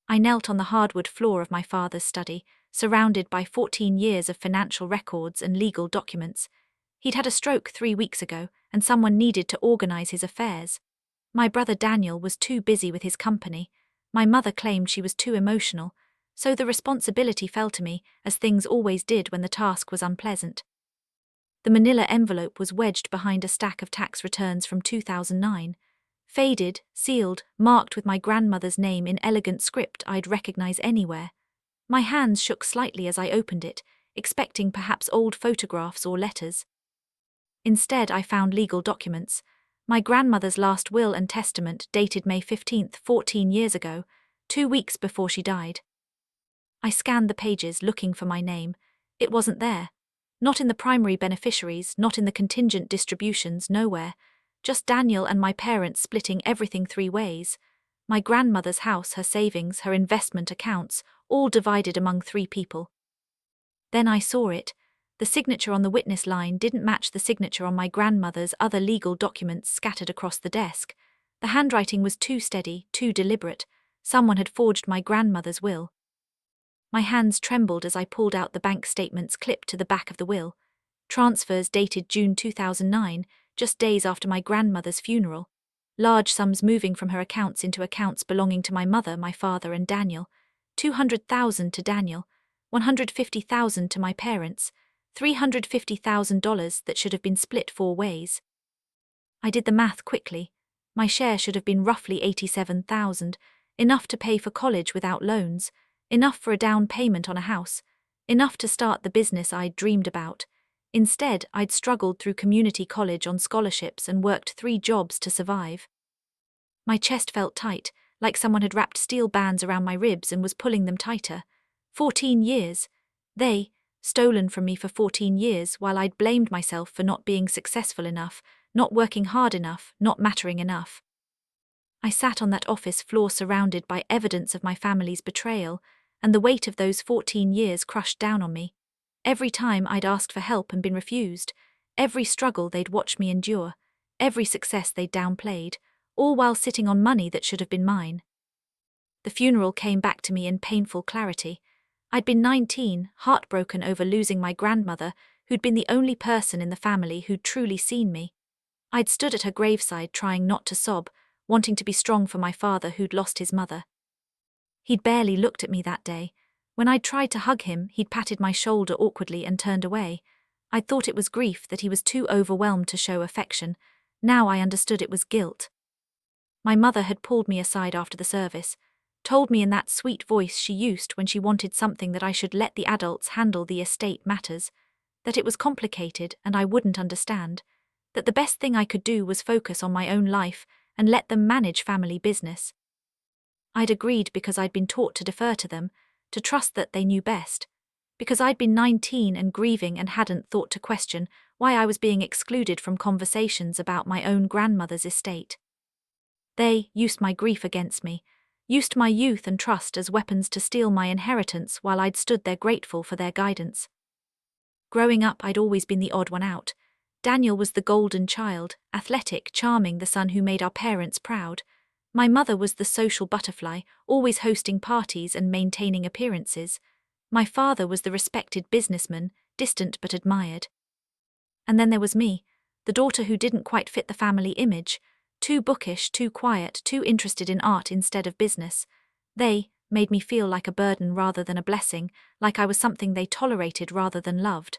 I knelt on the hardwood floor of my father's study, surrounded by 14 years of financial records and legal documents. He'd had a stroke 3 weeks ago, and someone needed to organize his affairs. My brother Daniel was too busy with his company. My mother claimed she was too emotional, so the responsibility fell to me, as things always did when the task was unpleasant. The manila envelope was wedged behind a stack of tax returns from 2009. Faded, sealed, marked with my grandmother's name in elegant script I'd recognize anywhere. My hands shook slightly as I opened it, expecting perhaps old photographs or letters. Instead, I found legal documents. My grandmother's last will and testament dated May 15th, 14 years ago, 2 weeks before she died. I scanned the pages looking for my name. It wasn't there. Not in the primary beneficiaries, not in the contingent distributions, nowhere. Just Daniel and my parents splitting everything 3 ways. My grandmother's house, her savings, her investment accounts, all divided among 3 people. Then I saw it. The signature on the witness line didn't match the signature on my grandmother's other legal documents scattered across the desk. The handwriting was too steady, too deliberate. Someone had forged my grandmother's will. My hands trembled as I pulled out the bank statements clipped to the back of the will. Transfers dated June 2009, just days after my grandmother's funeral. Large sums moving from her accounts into accounts belonging to my mother, my father, and Daniel. $200,000 to Daniel, $150,000 to my parents, $350,000 that should have been split 4 ways. I did the math quickly. My share should have been roughly $87,000, enough to pay for college without loans, enough for a down payment on a house, enough to start the business I'd dreamed about. Instead, I'd struggled through community college on scholarships and worked 3 jobs to survive. My chest felt tight, like someone had wrapped steel bands around my ribs and was pulling them tighter. 14 years. Stolen from me for 14 years while I'd blamed myself for not being successful enough, not working hard enough, not mattering enough. I sat on that office floor surrounded by evidence of my family's betrayal, and the weight of those 14 years crushed down on me. Every time I'd asked for help and been refused, every struggle they'd watched me endure, every success they'd downplayed, all while sitting on money that should have been mine. The funeral came back to me in painful clarity. I'd been 19, heartbroken over losing my grandmother, who'd been the only person in the family who'd truly seen me. I'd stood at her graveside trying not to sob, wanting to be strong for my father who'd lost his mother. He'd barely looked at me that day. When I'd tried to hug him, he'd patted my shoulder awkwardly and turned away. I'd thought it was grief, that he was too overwhelmed to show affection. Now I understood it was guilt. My mother had pulled me aside after the service, told me in that sweet voice she used when she wanted something that I should let the adults handle the estate matters, that it was complicated and I wouldn't understand, that the best thing I could do was focus on my own life and let them manage family business. I'd agreed because I'd been taught to defer to them, to trust that they knew best, because I'd been 19 and grieving and hadn't thought to question why I was being excluded from conversations about my own grandmother's estate. They used my grief against me, used my youth and trust as weapons to steal my inheritance while I'd stood there grateful for their guidance. Growing up, I'd always been the odd one out. Daniel was the golden child, athletic, charming, the son who made our parents proud. My mother was the social butterfly, always hosting parties and maintaining appearances. My father was the respected businessman, distant but admired. And then there was me, the daughter who didn't quite fit the family image, too bookish, too quiet, too interested in art instead of business. They made me feel like a burden rather than a blessing, like I was something they tolerated rather than loved.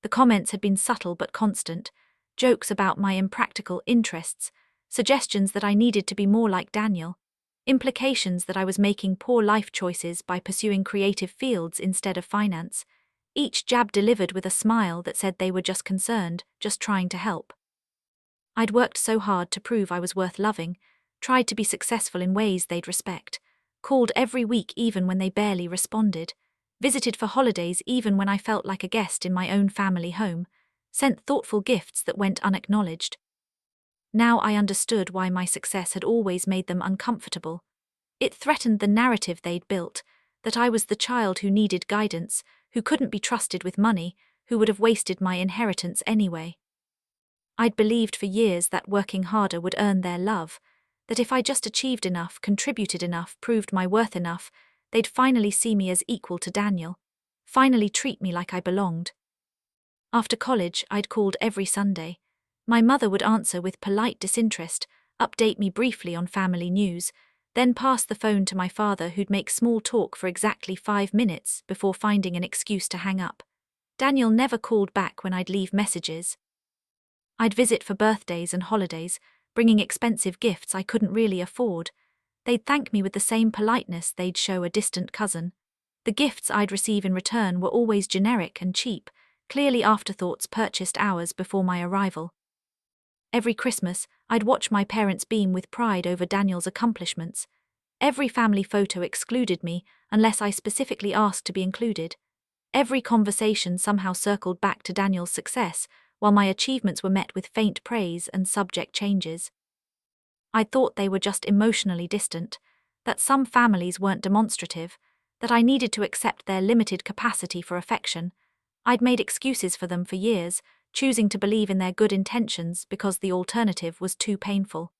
The comments had been subtle but constant, jokes about my impractical interests, suggestions that I needed to be more like Daniel, implications that I was making poor life choices by pursuing creative fields instead of finance, each jab delivered with a smile that said they were just concerned, just trying to help. I'd worked so hard to prove I was worth loving, tried to be successful in ways they'd respect, called every week even when they barely responded, visited for holidays even when I felt like a guest in my own family home, sent thoughtful gifts that went unacknowledged. Now I understood why my success had always made them uncomfortable. It threatened the narrative they'd built, that I was the child who needed guidance, who couldn't be trusted with money, who would have wasted my inheritance anyway. I'd believed for years that working harder would earn their love, that if I just achieved enough, contributed enough, proved my worth enough, they'd finally see me as equal to Daniel, finally treat me like I belonged. After college, I'd called every Sunday. My mother would answer with polite disinterest, update me briefly on family news, then pass the phone to my father, who'd make small talk for exactly 5 minutes before finding an excuse to hang up. Daniel never called back when I'd leave messages. I'd visit for birthdays and holidays, bringing expensive gifts I couldn't really afford. They'd thank me with the same politeness they'd show a distant cousin. The gifts I'd receive in return were always generic and cheap, clearly afterthoughts purchased hours before my arrival. Every Christmas, I'd watch my parents beam with pride over Daniel's accomplishments. Every family photo excluded me unless I specifically asked to be included. Every conversation somehow circled back to Daniel's success, while my achievements were met with faint praise and subject changes. I thought they were just emotionally distant, that some families weren't demonstrative, that I needed to accept their limited capacity for affection. I'd made excuses for them for years, choosing to believe in their good intentions because the alternative was too painful.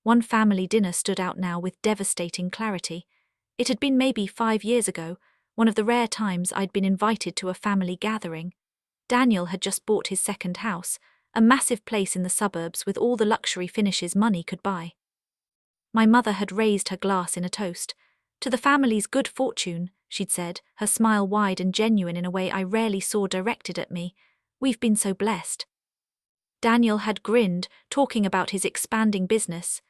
One family dinner stood out now with devastating clarity. It had been maybe 5 years ago, one of the rare times I'd been invited to a family gathering. Daniel had just bought his second house, a massive place in the suburbs with all the luxury finishes money could buy. My mother had raised her glass in a toast. "To the family's good fortune," she'd said, her smile wide and genuine in a way I rarely saw directed at me. "We've been so blessed." Daniel had grinned, talking about his expanding business,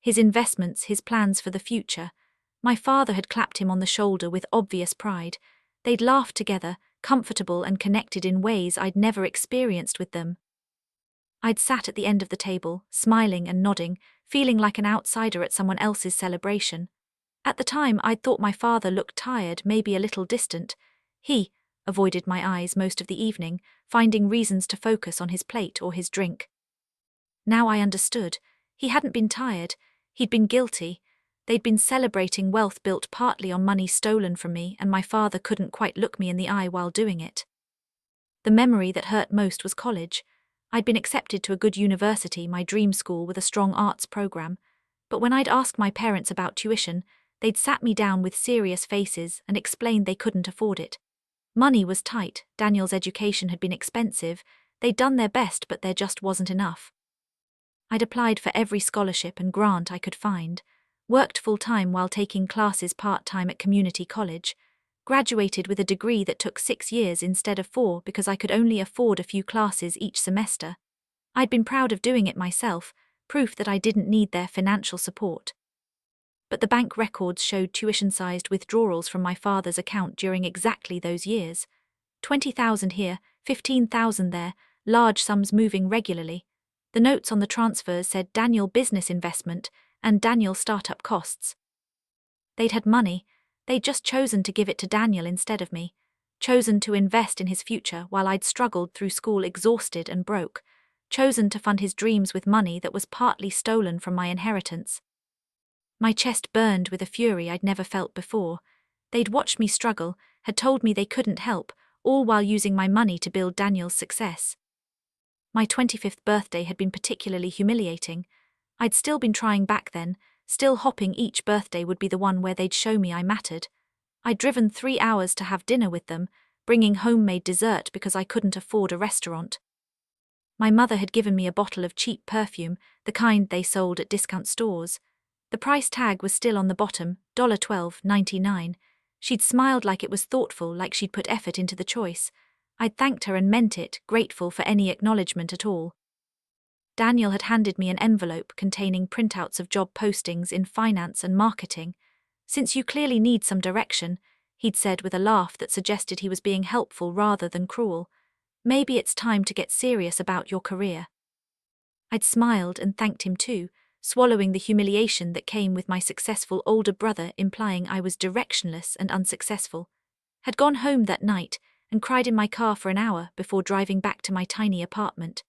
his investments, his plans for the future. My father had clapped him on the shoulder with obvious pride. They'd laughed together, comfortable and connected in ways I'd never experienced with them. I'd sat at the end of the table, smiling and nodding, feeling like an outsider at someone else's celebration. At the time, I'd thought my father looked tired, maybe a little distant. He avoided my eyes most of the evening, finding reasons to focus on his plate or his drink. Now I understood. He hadn't been tired. He'd been guilty. They'd been celebrating wealth built partly on money stolen from me, and my father couldn't quite look me in the eye while doing it. The memory that hurt most was college. I'd been accepted to a good university, my dream school with a strong arts program, but when I'd asked my parents about tuition, they'd sat me down with serious faces and explained they couldn't afford it. Money was tight, Daniel's education had been expensive, they'd done their best but there just wasn't enough. I'd applied for every scholarship and grant I could find, worked full-time while taking classes part-time at community college, graduated with a degree that took 6 years instead of 4 because I could only afford a few classes each semester. I'd been proud of doing it myself, proof that I didn't need their financial support. But the bank records showed tuition-sized withdrawals from my father's account during exactly those years. 20,000 here, 15,000 there, large sums moving regularly. The notes on the transfers said Daniel business investment and Daniel startup costs. They'd had money, they'd just chosen to give it to Daniel instead of me, chosen to invest in his future while I'd struggled through school exhausted and broke, chosen to fund his dreams with money that was partly stolen from my inheritance. My chest burned with a fury I'd never felt before. They'd watched me struggle, had told me they couldn't help, all while using my money to build Daniel's success. My 25th birthday had been particularly humiliating. I'd still been trying back then, still hoping each birthday would be the one where they'd show me I mattered. I'd driven 3 hours to have dinner with them, bringing homemade dessert because I couldn't afford a restaurant. My mother had given me a bottle of cheap perfume, the kind they sold at discount stores. The price tag was still on the bottom, $12.99. She'd smiled like it was thoughtful, like she'd put effort into the choice. I'd thanked her and meant it, grateful for any acknowledgement at all. Daniel had handed me an envelope containing printouts of job postings in finance and marketing. "Since you clearly need some direction," he'd said with a laugh that suggested he was being helpful rather than cruel, "maybe it's time to get serious about your career." I'd smiled and thanked him too, swallowing the humiliation that came with my successful older brother implying I was directionless and unsuccessful. Had gone home that night and cried in my car for an hour before driving back to my tiny apartment.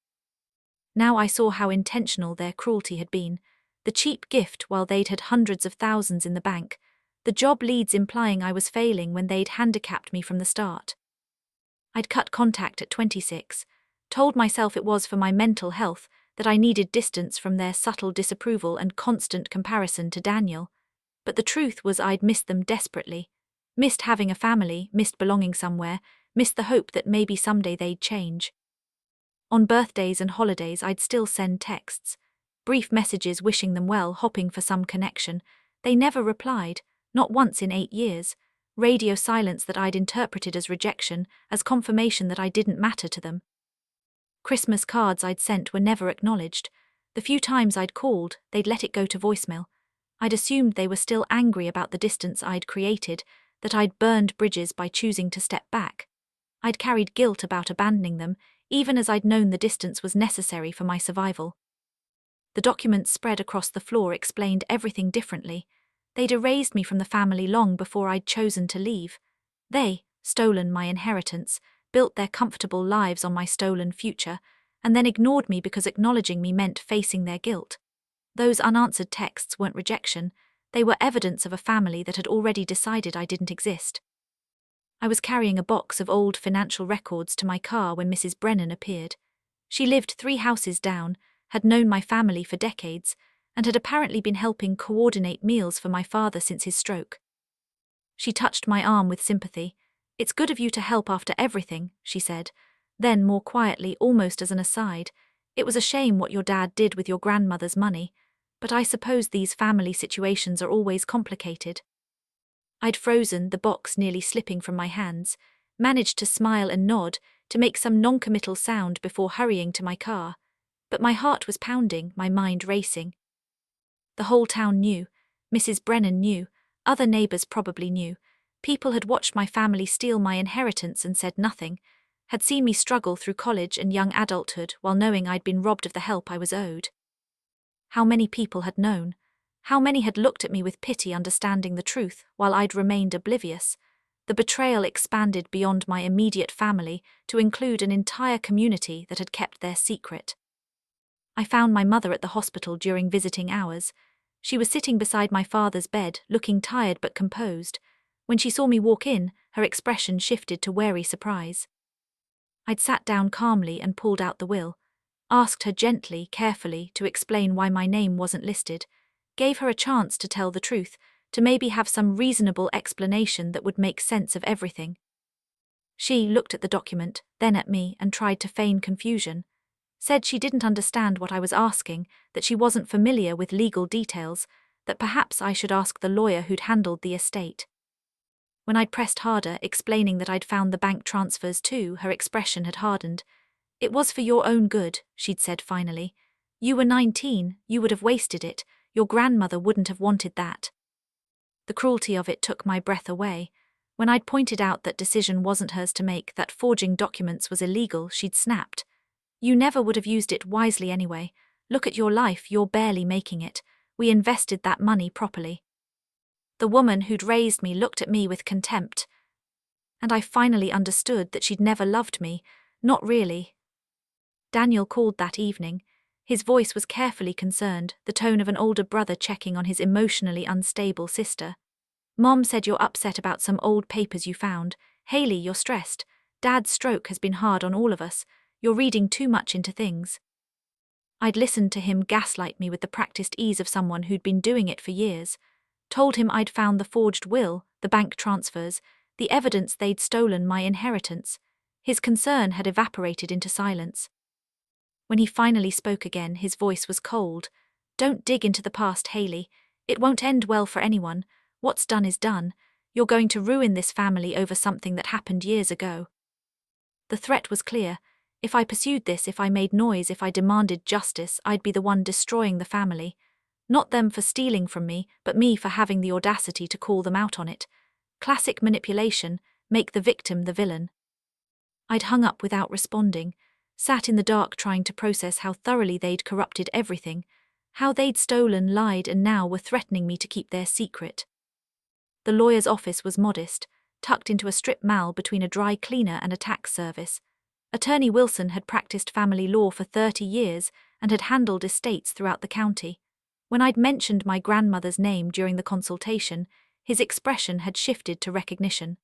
Now I saw how intentional their cruelty had been. The cheap gift while they'd had hundreds of thousands in the bank. The job leads implying I was failing when they'd handicapped me from the start. I'd cut contact at 26, told myself it was for my mental health, that I needed distance from their subtle disapproval and constant comparison to Daniel. But the truth was I'd missed them desperately. Missed having a family, missed belonging somewhere, missed the hope that maybe someday they'd change. On birthdays and holidays I'd still send texts, brief messages wishing them well, hoping for some connection. They never replied, not once in 8 years. Radio silence that I'd interpreted as rejection, as confirmation that I didn't matter to them. Christmas cards I'd sent were never acknowledged. The few times I'd called, they'd let it go to voicemail. I'd assumed they were still angry about the distance I'd created, that I'd burned bridges by choosing to step back. I'd carried guilt about abandoning them, even as I'd known the distance was necessary for my survival. The documents spread across the floor explained everything differently. They'd erased me from the family long before I'd chosen to leave. They, stolen my inheritance, built their comfortable lives on my stolen future, and then ignored me because acknowledging me meant facing their guilt. Those unanswered texts weren't rejection, they were evidence of a family that had already decided I didn't exist. I was carrying a box of old financial records to my car when Mrs. Brennan appeared. She lived 3 houses down, had known my family for decades, and had apparently been helping coordinate meals for my father since his stroke. She touched my arm with sympathy. "It's good of you to help after everything," she said. Then, more quietly, almost as an aside, "It was a shame what your dad did with your grandmother's money, but I suppose these family situations are always complicated." I'd frozen, the box nearly slipping from my hands, managed to smile and nod, to make some non-committal sound before hurrying to my car. But my heart was pounding, my mind racing. The whole town knew. Mrs. Brennan knew. Other neighbors probably knew. People had watched my family steal my inheritance and said nothing, had seen me struggle through college and young adulthood while knowing I'd been robbed of the help I was owed. How many people had known? How many had looked at me with pity, understanding the truth, while I'd remained oblivious? The betrayal expanded beyond my immediate family to include an entire community that had kept their secret. I found my mother at the hospital during visiting hours. She was sitting beside my father's bed, looking tired but composed. When she saw me walk in, her expression shifted to wary surprise. I'd sat down calmly and pulled out the will, asked her gently, carefully, to explain why my name wasn't listed, gave her a chance to tell the truth, to maybe have some reasonable explanation that would make sense of everything. She looked at the document, then at me, and tried to feign confusion. Said she didn't understand what I was asking, that she wasn't familiar with legal details, that perhaps I should ask the lawyer who'd handled the estate. When I'd pressed harder, explaining that I'd found the bank transfers too, her expression had hardened. "It was for your own good," she'd said finally. "You were 19, you would have wasted it, your grandmother wouldn't have wanted that." The cruelty of it took my breath away. When I'd pointed out that decision wasn't hers to make, that forging documents was illegal, she'd snapped. "You never would have used it wisely anyway. Look at your life, you're barely making it. We invested that money properly." The woman who'd raised me looked at me with contempt. And I finally understood that she'd never loved me, not really. Daniel called that evening. His voice was carefully concerned, the tone of an older brother checking on his emotionally unstable sister. "Mom said you're upset about some old papers you found. Hailey, you're stressed. Dad's stroke has been hard on all of us. You're reading too much into things." I'd listened to him gaslight me with the practiced ease of someone who'd been doing it for years. Told him I'd found the forged will, the bank transfers, the evidence they'd stolen my inheritance. His concern had evaporated into silence. When he finally spoke again, his voice was cold. "Don't dig into the past, Hailey. It won't end well for anyone. What's done is done. You're going to ruin this family over something that happened years ago." The threat was clear. If I pursued this, if I made noise, if I demanded justice, I'd be the one destroying the family. Not them for stealing from me, but me for having the audacity to call them out on it. Classic manipulation, make the victim the villain. I'd hung up without responding, sat in the dark trying to process how thoroughly they'd corrupted everything, how they'd stolen, lied, and now were threatening me to keep their secret. The lawyer's office was modest, tucked into a strip mall between a dry cleaner and a tax service. Attorney Wilson had practiced family law for 30 years and had handled estates throughout the county. When I'd mentioned my grandmother's name during the consultation, his expression had shifted to recognition.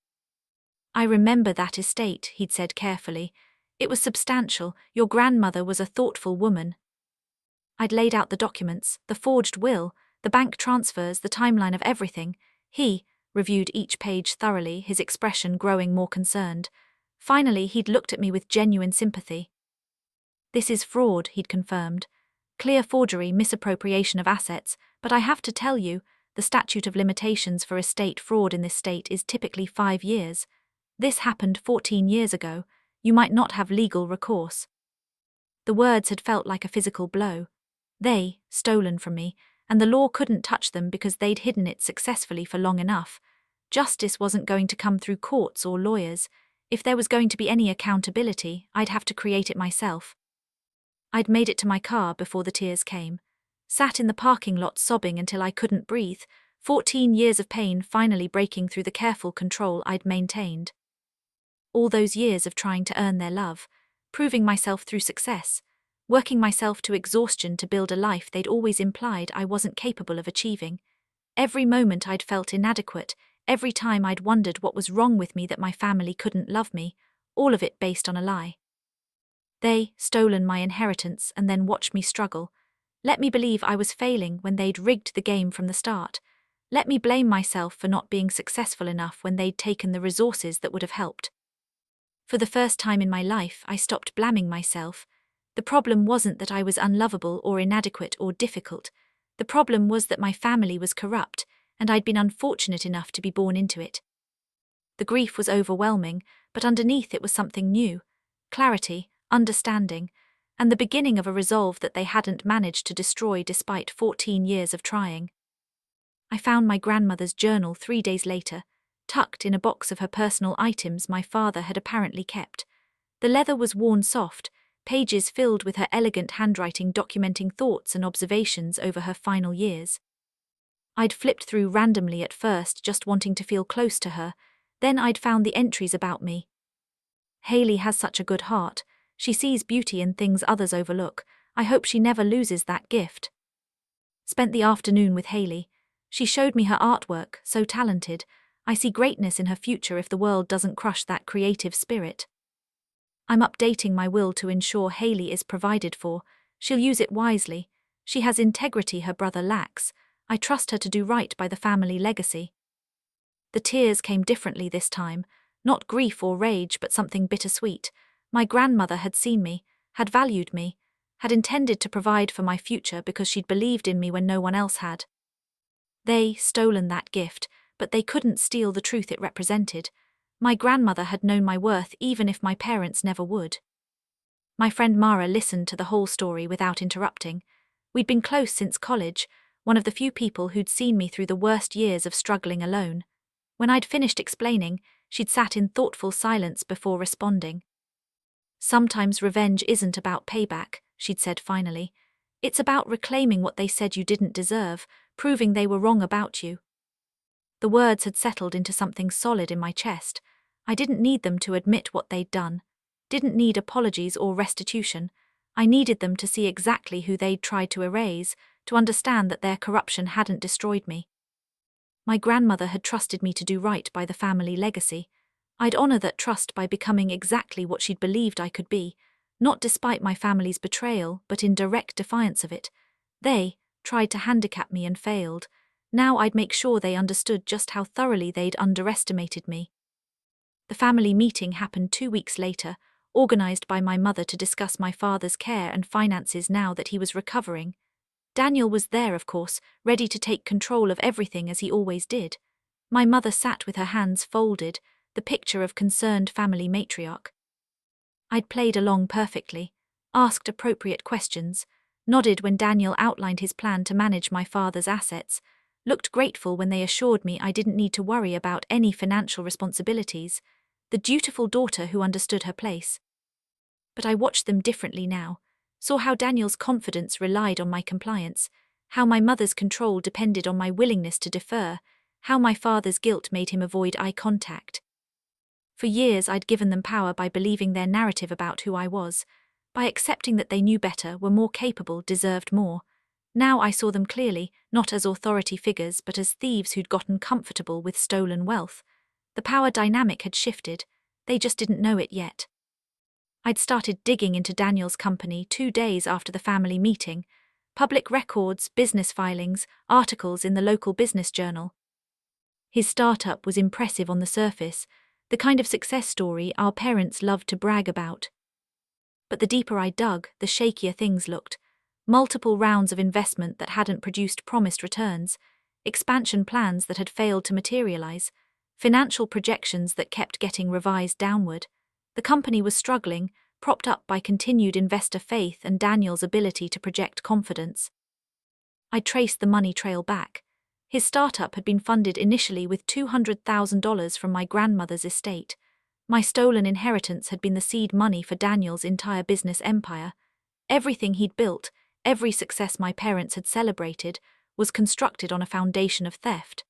"I remember that estate," he'd said carefully. "It was substantial. Your grandmother was a thoughtful woman." I'd laid out the documents, the forged will, the bank transfers, the timeline of everything. He reviewed each page thoroughly, his expression growing more concerned. Finally, he'd looked at me with genuine sympathy. "This is fraud," he'd confirmed. "Clear forgery, misappropriation of assets, but I have to tell you, the statute of limitations for estate fraud in this state is typically 5 years. This happened 14 years ago. You might not have legal recourse." The words had felt like a physical blow. They, stolen from me, and the law couldn't touch them because they'd hidden it successfully for long enough. Justice wasn't going to come through courts or lawyers. If there was going to be any accountability, I'd have to create it myself. I'd made it to my car before the tears came. Sat in the parking lot sobbing until I couldn't breathe, 14 years of pain finally breaking through the careful control I'd maintained. All those years of trying to earn their love, proving myself through success, working myself to exhaustion to build a life they'd always implied I wasn't capable of achieving. Every moment I'd felt inadequate, every time I'd wondered what was wrong with me that my family couldn't love me, all of it based on a lie. They stolen my inheritance and then watched me struggle. Let me believe I was failing when they'd rigged the game from the start. Let me blame myself for not being successful enough when they'd taken the resources that would have helped. For the first time in my life, I stopped blaming myself. The problem wasn't that I was unlovable or inadequate or difficult. The problem was that my family was corrupt, and I'd been unfortunate enough to be born into it. The grief was overwhelming, but underneath it was something new: clarity, understanding, and the beginning of a resolve that they hadn't managed to destroy despite 14 years of trying. I found my grandmother's journal 3 days later, tucked in a box of her personal items my father had apparently kept. The leather was worn soft, pages filled with her elegant handwriting documenting thoughts and observations over her final years. I'd flipped through randomly at first, just wanting to feel close to her. Then I'd found the entries about me. "Hailey has such a good heart. She sees beauty in things others overlook. I hope she never loses that gift." Spent the afternoon with Hailey. She showed me her artwork, so talented. I see greatness in her future if the world doesn't crush that creative spirit. I'm updating my will to ensure Hailey is provided for. She'll use it wisely. She has integrity her brother lacks. I trust her to do right by the family legacy. The tears came differently this time, not grief or rage but something bittersweet. My grandmother had seen me, had valued me, had intended to provide for my future because she'd believed in me when no one else had. They stolen that gift, but they couldn't steal the truth it represented. My grandmother had known my worth even if my parents never would. My friend Mara listened to the whole story without interrupting. We'd been close since college, one of the few people who'd seen me through the worst years of struggling alone. When I'd finished explaining, she'd sat in thoughtful silence before responding. "Sometimes revenge isn't about payback," she'd said finally. "It's about reclaiming what they said you didn't deserve, proving they were wrong about you." The words had settled into something solid in my chest. I didn't need them to admit what they'd done. Didn't need apologies or restitution. I needed them to see exactly who they'd tried to erase, to understand that their corruption hadn't destroyed me. My grandmother had trusted me to do right by the family legacy. I'd honor that trust by becoming exactly what she'd believed I could be, not despite my family's betrayal, but in direct defiance of it. They tried to handicap me and failed. Now I'd make sure they understood just how thoroughly they'd underestimated me. The family meeting happened 2 weeks later, organized by my mother to discuss my father's care and finances now that he was recovering. Daniel was there, of course, ready to take control of everything as he always did. My mother sat with her hands folded, the picture of concerned family matriarch. I'd played along perfectly, asked appropriate questions, nodded when Daniel outlined his plan to manage my father's assets, looked grateful when they assured me I didn't need to worry about any financial responsibilities, the dutiful daughter who understood her place. But I watched them differently now, saw how Daniel's confidence relied on my compliance, how my mother's control depended on my willingness to defer, how my father's guilt made him avoid eye contact. For years I'd given them power by believing their narrative about who I was, by accepting that they knew better, were more capable, deserved more. Now I saw them clearly, not as authority figures but as thieves who'd gotten comfortable with stolen wealth. The power dynamic had shifted, they just didn't know it yet. I'd started digging into Daniel's company 2 days after the family meeting. Public records, business filings, articles in the local business journal. His startup was impressive on the surface, the kind of success story our parents loved to brag about. But the deeper I dug, the shakier things looked. Multiple rounds of investment that hadn't produced promised returns, expansion plans that had failed to materialize, financial projections that kept getting revised downward. The company was struggling, propped up by continued investor faith and Daniel's ability to project confidence. I traced the money trail back. His startup had been funded initially with $200,000 from my grandmother's estate. My stolen inheritance had been the seed money for Daniel's entire business empire. Everything he'd built, every success my parents had celebrated, was constructed on a foundation of theft.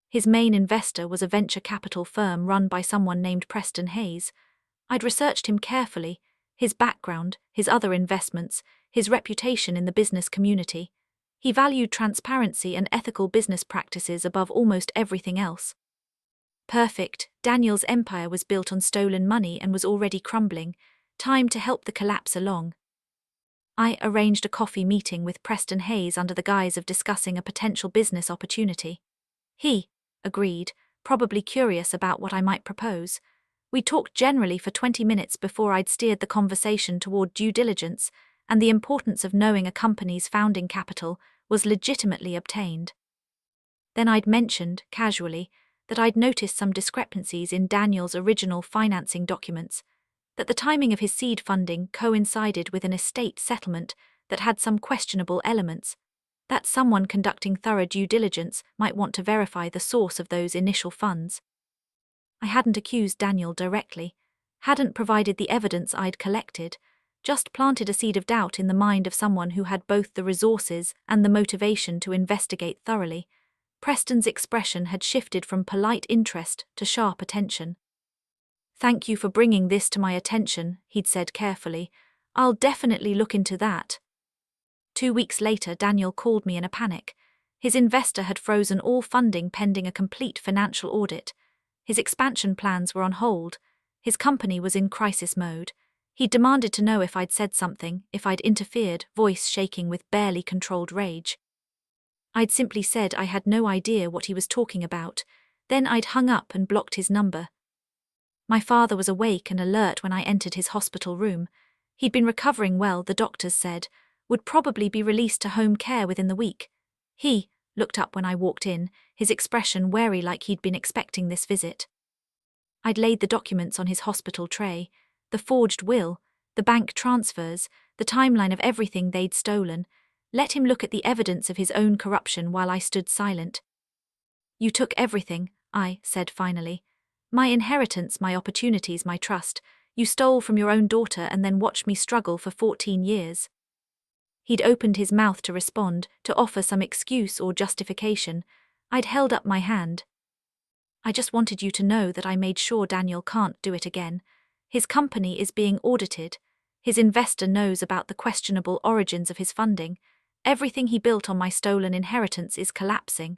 His main investor was a venture capital firm run by someone named Preston Hayes. I'd researched him carefully, his background, his other investments, his reputation in the business community. He valued transparency and ethical business practices above almost everything else. Perfect, Daniel's empire was built on stolen money and was already crumbling. Time to help the collapse along. I arranged a coffee meeting with Preston Hayes under the guise of discussing a potential business opportunity. He agreed, probably curious about what I might propose. We talked generally for 20 minutes before I'd steered the conversation toward due diligence and the importance of knowing a company's founding capital was legitimately obtained. Then I'd mentioned, casually, that I'd noticed some discrepancies in Daniel's original financing documents, that the timing of his seed funding coincided with an estate settlement that had some questionable elements, that someone conducting thorough due diligence might want to verify the source of those initial funds. I hadn't accused Daniel directly, hadn't provided the evidence I'd collected, just planted a seed of doubt in the mind of someone who had both the resources and the motivation to investigate thoroughly. Preston's expression had shifted from polite interest to sharp attention. "Thank you for bringing this to my attention," he'd said carefully. "I'll definitely look into that." 2 weeks later, Daniel called me in a panic. His investor had frozen all funding pending a complete financial audit. His expansion plans were on hold. His company was in crisis mode. He demanded to know if I'd said something, if I'd interfered, voice shaking with barely controlled rage. I'd simply said I had no idea what he was talking about. Then I'd hung up and blocked his number. My father was awake and alert when I entered his hospital room. He'd been recovering well, the doctors said, would probably be released to home care within the week. He looked up when I walked in, his expression wary like he'd been expecting this visit. I'd laid the documents on his hospital tray, the forged will, the bank transfers, the timeline of everything they'd stolen. Let him look at the evidence of his own corruption while I stood silent. "You took everything," I said finally. "My inheritance, my opportunities, my trust. You stole from your own daughter and then watched me struggle for 14 years. He'd opened his mouth to respond, to offer some excuse or justification. I'd held up my hand. "I just wanted you to know that I made sure Daniel can't do it again. His company is being audited. His investor knows about the questionable origins of his funding. Everything he built on my stolen inheritance is collapsing."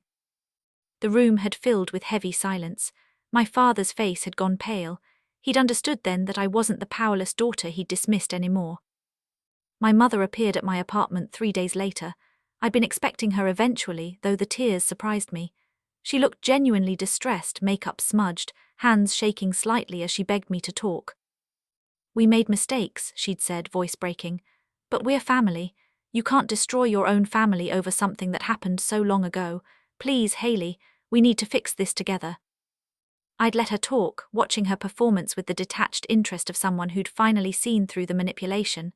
The room had filled with heavy silence. My father's face had gone pale. He'd understood then that I wasn't the powerless daughter he'd dismissed anymore. My mother appeared at my apartment 3 days later. I'd been expecting her eventually, though the tears surprised me. She looked genuinely distressed, makeup smudged, hands shaking slightly as she begged me to talk. "We made mistakes," she'd said, voice breaking. "But we're family. You can't destroy your own family over something that happened so long ago. Please, Hailey, we need to fix this together." I'd let her talk, watching her performance with the detached interest of someone who'd finally seen through the manipulation.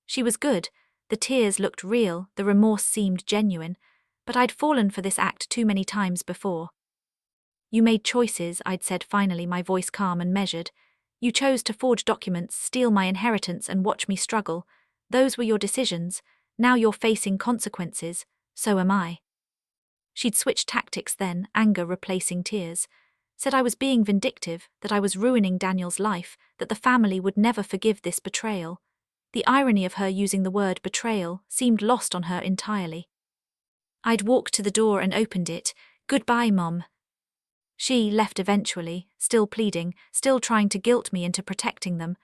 She was good, the tears looked real, the remorse seemed genuine, but I'd fallen for this act too many times before. "You made choices," I'd said finally, my voice calm and measured. "You chose to forge documents, steal my inheritance and watch me struggle. Those were your decisions. Now you're facing consequences. So am I." She'd switched tactics then, anger replacing tears. Said I was being vindictive, that I was ruining Daniel's life, that the family would never forgive this betrayal. The irony of her using the word betrayal seemed lost on her entirely. I'd walked to the door and opened it. "Goodbye, Mom." She left eventually, still pleading, still trying to guilt me into protecting them.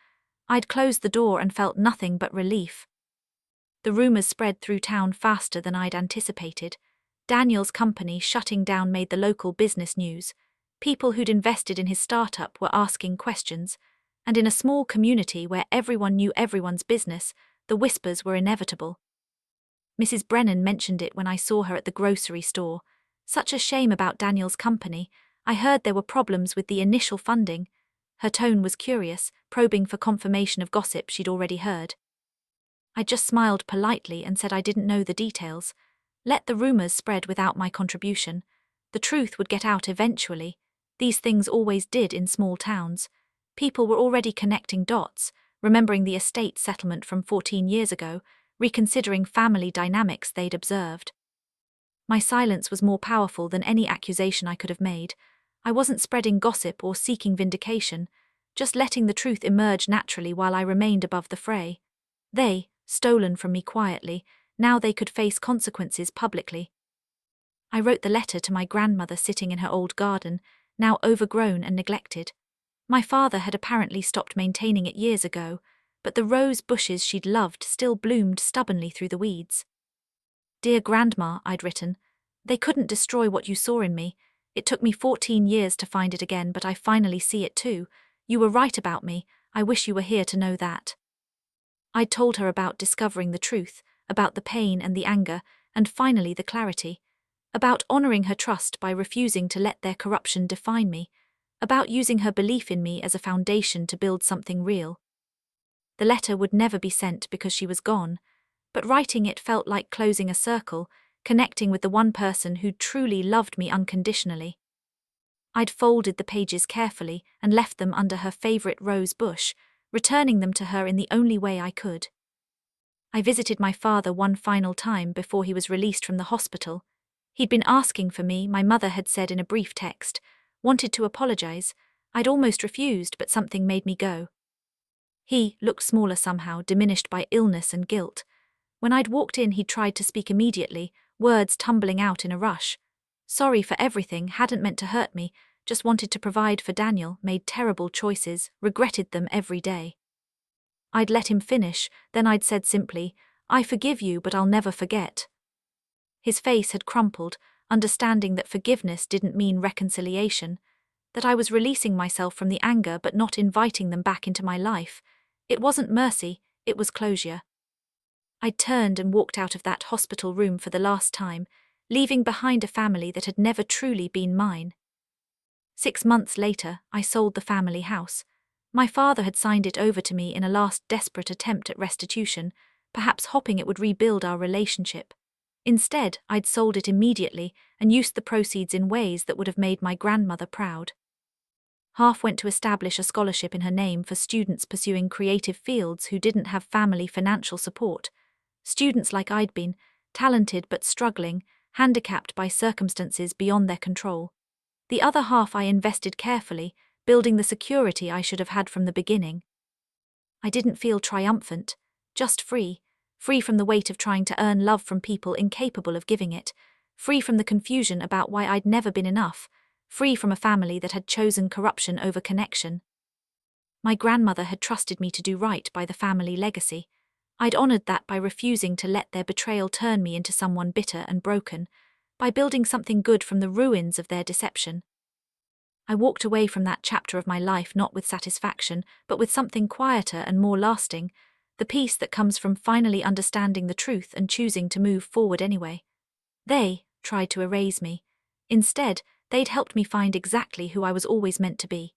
I'd closed the door and felt nothing but relief. The rumors spread through town faster than I'd anticipated. Daniel's company shutting down made the local business news. People who'd invested in his startup were asking questions, and in a small community where everyone knew everyone's business, the whispers were inevitable. Mrs. Brennan mentioned it when I saw her at the grocery store. Such a shame about Daniel's company. I heard there were problems with the initial funding. Her tone was curious, probing for confirmation of gossip she'd already heard. I just smiled politely and said I didn't know the details. Let the rumors spread without my contribution. The truth would get out eventually. These things always did in small towns. People were already connecting dots, remembering the estate settlement from 14 years ago, reconsidering family dynamics they'd observed. My silence was more powerful than any accusation I could have made. I wasn't spreading gossip or seeking vindication, just letting the truth emerge naturally while I remained above the fray. They, stolen from me quietly, now they could face consequences publicly. I wrote the letter to my grandmother sitting in her old garden, now overgrown and neglected. My father had apparently stopped maintaining it years ago, but the rose bushes she'd loved still bloomed stubbornly through the weeds. Dear Grandma, I'd written, they couldn't destroy what you saw in me. It took me 14 years to find it again, but I finally see it too. You were right about me. I wish you were here to know that. I'd told her about discovering the truth, about the pain and the anger, and finally the clarity. About honoring her trust by refusing to let their corruption define me. About using her belief in me as a foundation to build something real. The letter would never be sent because she was gone, but writing it felt like closing a circle, connecting with the one person who truly loved me unconditionally. I'd folded the pages carefully and left them under her favorite rose bush, returning them to her in the only way I could. I visited my father one final time before he was released from the hospital. He'd been asking for me, my mother had said in a brief text, wanted to apologize. I'd almost refused, but something made me go. He looked smaller somehow, diminished by illness and guilt. When I'd walked in, he tried to speak immediately, words tumbling out in a rush. Sorry for everything, hadn't meant to hurt me, just wanted to provide for Daniel, made terrible choices, regretted them every day. I'd let him finish, then I'd said simply, I forgive you, but I'll never forget. His face had crumpled, understanding that forgiveness didn't mean reconciliation, that I was releasing myself from the anger but not inviting them back into my life. It wasn't mercy, it was closure. I turned and walked out of that hospital room for the last time, leaving behind a family that had never truly been mine. 6 months later, I sold the family house. My father had signed it over to me in a last desperate attempt at restitution, perhaps hoping it would rebuild our relationship. Instead, I'd sold it immediately and used the proceeds in ways that would have made my grandmother proud. Half went to establish a scholarship in her name for students pursuing creative fields who didn't have family financial support. Students like I'd been, talented but struggling, handicapped by circumstances beyond their control. The other half I invested carefully, building the security I should have had from the beginning. I didn't feel triumphant, just free from the weight of trying to earn love from people incapable of giving it, free from the confusion about why I'd never been enough, free from a family that had chosen corruption over connection. My grandmother had trusted me to do right by the family legacy. I'd honored that by refusing to let their betrayal turn me into someone bitter and broken, by building something good from the ruins of their deception. I walked away from that chapter of my life not with satisfaction, but with something quieter and more lasting, the peace that comes from finally understanding the truth and choosing to move forward anyway. They tried to erase me. Instead, they'd helped me find exactly who I was always meant to be.